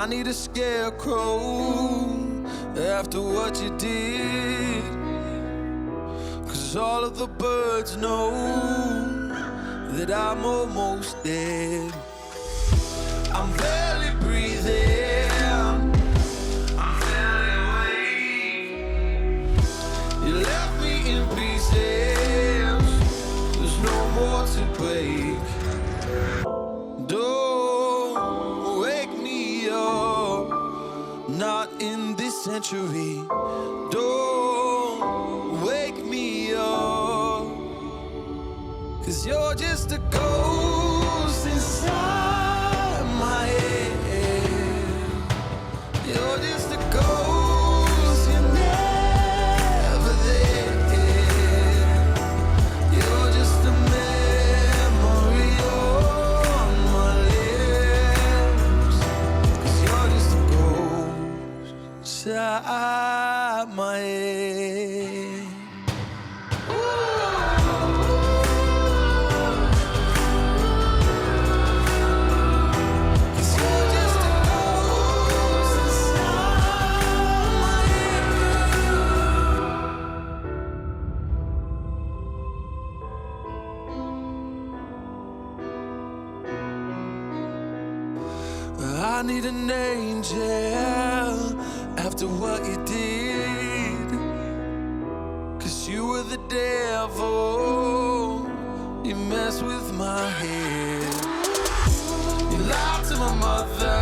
need a scarecrow after what you did, 'cause all of the birds know that I'm almost dead. I'm barely breathing, I'm barely awake. You left me in pieces, there's no more to break. Don't wake me up, not in this century. Don't wake me up, 'cause you're just a ghost inside my head. You're just a ghost, you're never there. You're just a memory on my lips, 'cause you're just a ghost inside my head. I need an angel after what you did, 'cause you were the devil, you messed with my head. You lied to my mother,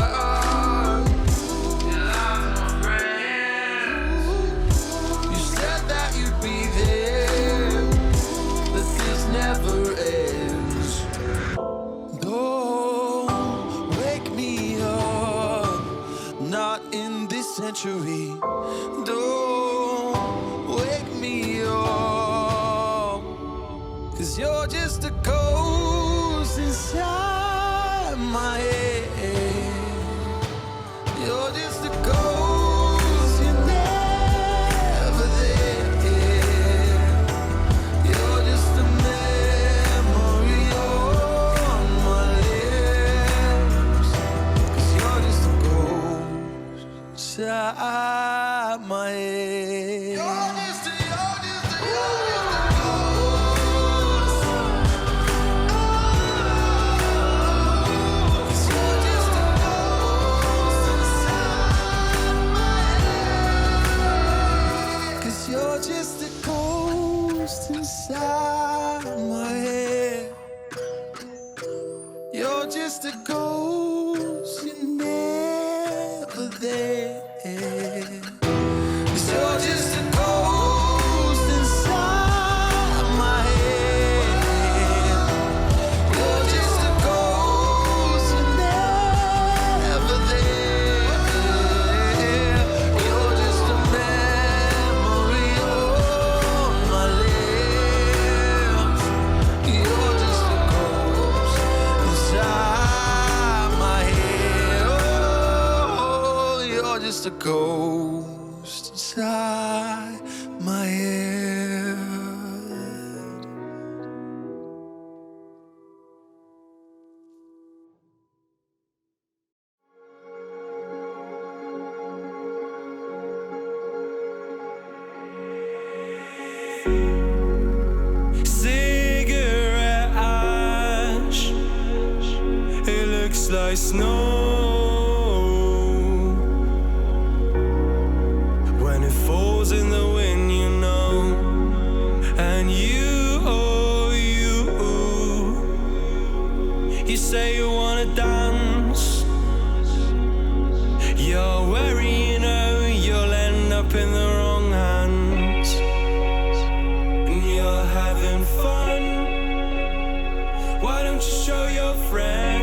you lied to my friends. You said that you'd be there, that this never ends. Not in this century. Don't wake me up, 'cause you're just a ghost inside my head. You're just a ghost, you're never there. You're just a memory on my lips, 'cause you're just a ghost inside my head. You're just a ghost. You're just a ghost inside my head. 'Cause you're just a ghost inside my head. You're just a ghost, you're never there. 'Cause you're just a ghost inside my head. You're just a ghost, you're never there. You're just a memory on my lips. You're just a ghost inside my head. Oh, you're just a ghost inside my head. Cigarette ash, it looks like snow when it falls in the wind, you know. And you say you wanna dance. You're wary, you know you'll end up in the wrong hands. You're having fun. Why don't you show your friends?